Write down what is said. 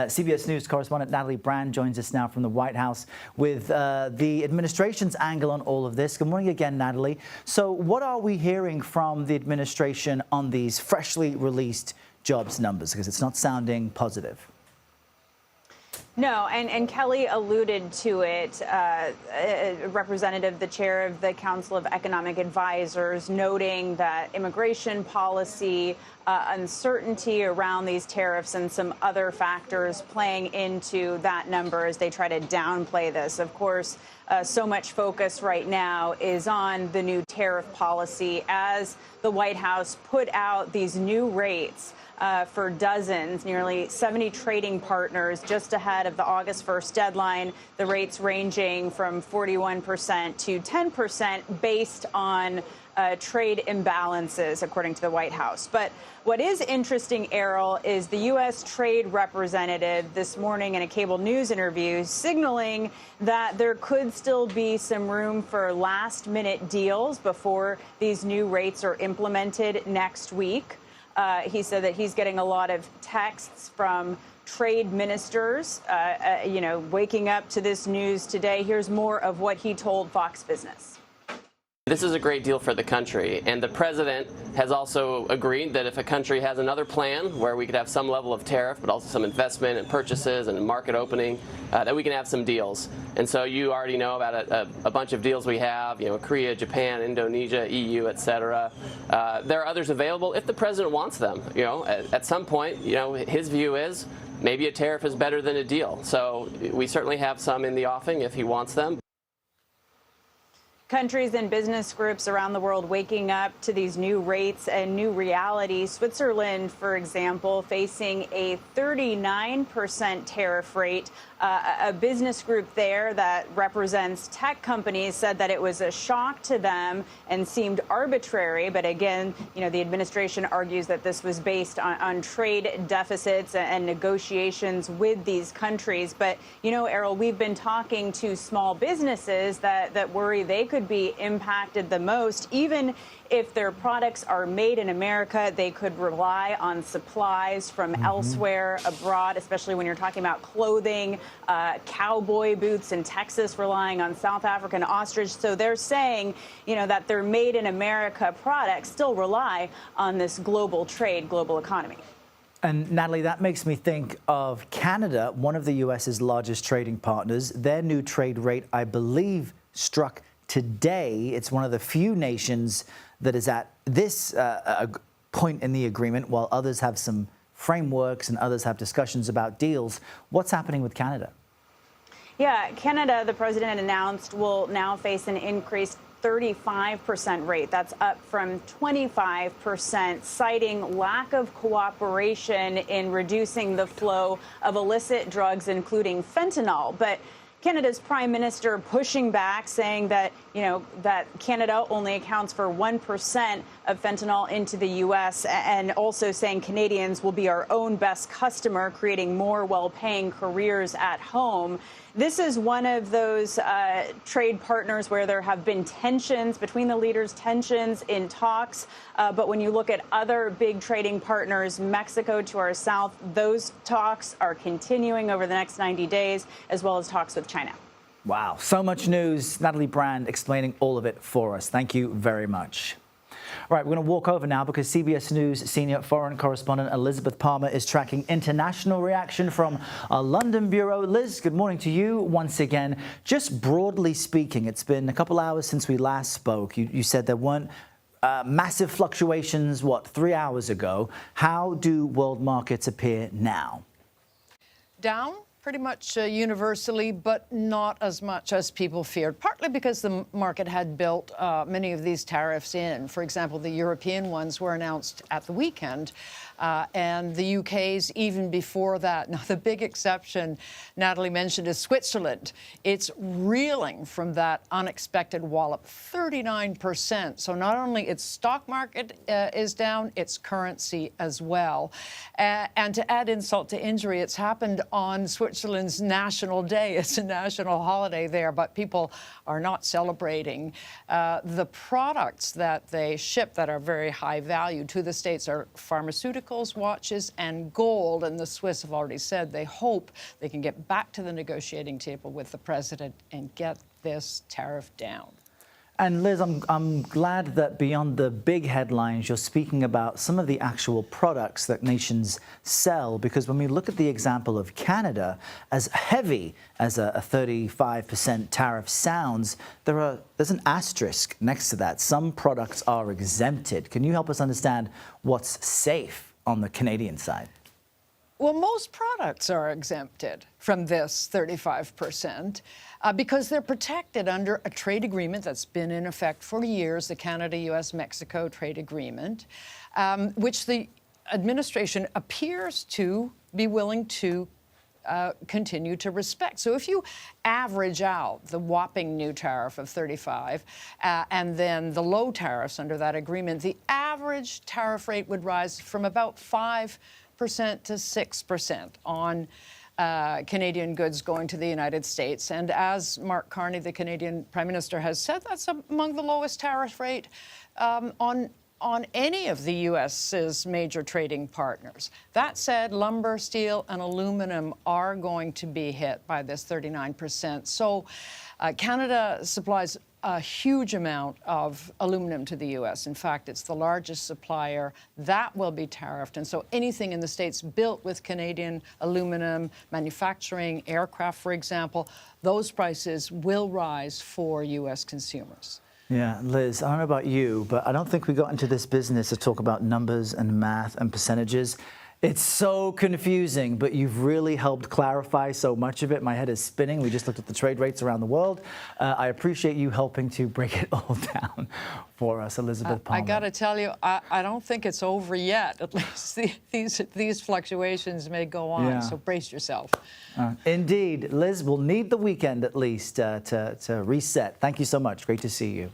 CBS News correspondent Natalie Brand joins us now from the White House with the administration's angle on all of this. Good morning again, Natalie. So what are we hearing from the administration on these freshly released jobs numbers? Because it's not sounding positive. No, and Kelly alluded to it, Representative, the chair of the Council of Economic Advisors, noting that immigration policy, uncertainty around these tariffs and some other factors playing into that number as they try to downplay this. Of course, so much focus right now is on the new tariff policy as the White House put out these new rates for dozens, nearly 70 trading partners just ahead of the August 1st deadline, the rates ranging from 41% to 10% based on trade imbalances, according to the White House. But what is interesting, Errol, is the U.S. Trade Representative this morning in a cable news interview signaling that there could still be some room for last-minute deals before these new rates are implemented next week. He said that he's getting a lot of texts from trade ministers, waking up to this news today. Here's more of what he told Fox Business. This is a great deal for the country, and the president has also agreed that if a country has another plan where we could have some level of tariff, but also some investment and purchases and market opening, that we can have some deals. And so you already know about a bunch of deals we have, Korea, Japan, Indonesia, EU, etc. There are others available if the president wants them. At some point, his view is maybe a tariff is better than a deal. So we certainly have some in the offing if he wants them. Countries and business groups around the world waking up to these new rates and new realities. Switzerland, for example, facing a 39% tariff rate. A business group there that represents tech companies said that it was a shock to them and seemed arbitrary. But again, the administration argues that this was based on trade deficits and negotiations with these countries. But, Errol, we've been talking to small businesses that worry they could be impacted the most. Even if their products are made in America, they could rely on supplies from elsewhere abroad, especially when you're talking about clothing, cowboy boots in Texas relying on South African ostrich. So they're saying, that their made in America products still rely on this global trade, global economy. And Natalie, that makes me think of Canada, one of the U.S.'s largest trading partners. Their new trade rate, I believe, struck today. It's one of the few nations that is at this point in the agreement, while others have some frameworks and others have discussions about deals. What's happening with Canada? Yeah, Canada, the president announced, will now face an increased 35% rate. That's up from 25%, citing lack of cooperation in reducing the flow of illicit drugs, including fentanyl. But Canada's prime minister pushing back, saying that, that Canada only accounts for 1% of fentanyl into the U.S., and also saying Canadians will be our own best customer, creating more well-paying careers at home. This is one of those trade partners where there have been tensions between the leaders, tensions in talks. But when you look at other big trading partners, Mexico to our south, those talks are continuing over the next 90 days, as well as talks with China. Wow, so much news. Natalie Brand explaining all of it for us. Thank you very much. All right, we're going to walk over now because CBS News senior foreign correspondent Elizabeth Palmer is tracking international reaction from our London bureau. Liz, good morning to you once again. Just broadly speaking, it's been a couple hours since we last spoke. You said there weren't massive fluctuations, 3 hours ago. How do world markets appear now? Down pretty much universally, but not as much as people feared, partly because the market had built many of these tariffs in. For example, the European ones were announced at the weekend, and the UK's even before that. Now, the big exception Natalie mentioned is Switzerland. It's reeling from that unexpected wallop, 39%. So not only its stock market is down, its currency as well. And to add insult to injury, it's happened on Switzerland's national day. It's a national holiday there, but people are not celebrating. The products that they ship that are very high value to the States are pharmaceutical vehicles, watches, and gold. And the Swiss have already said they hope they can get back to the negotiating table with the president and get this tariff down. And Liz, I'm glad that beyond the big headlines, you're speaking about some of the actual products that nations sell, because when we look at the example of Canada, as heavy as a 35% tariff sounds, there's an asterisk next to that. Some products are exempted. Can you help us understand what's safe on the Canadian side? Well, most products are exempted from this 35% because they're protected under a trade agreement that's been in effect for years, the Canada-US-Mexico trade agreement, which the administration appears to be willing to continue to respect. So if you average out the whopping new tariff of 35 and then the low tariffs under that agreement, the average tariff rate would rise from about 5% to 6% on Canadian goods going to the United States. And as Mark Carney, the Canadian Prime Minister, has said, that's among the lowest tariff rate on any of the U.S.'s major trading partners. That said, lumber, steel, and aluminum are going to be hit by this 39%. So Canada supplies a huge amount of aluminum to the U.S. In fact, it's the largest supplier. That will be tariffed. And so anything in the States built with Canadian aluminum, manufacturing, aircraft, for example, those prices will rise for U.S. consumers. Yeah, Liz, I don't know about you, but I don't think we got into this business to talk about numbers and math and percentages. It's so confusing, but you've really helped clarify so much of it. My head is spinning. We just looked at the trade rates around the world. I appreciate you helping to break it all down for us, Elizabeth Palmer. I got to tell you, I don't think it's over yet. At least these fluctuations may go on, Yeah. so brace yourself. Indeed. Liz, we'll need the weekend at least to reset. Thank you so much. Great to see you.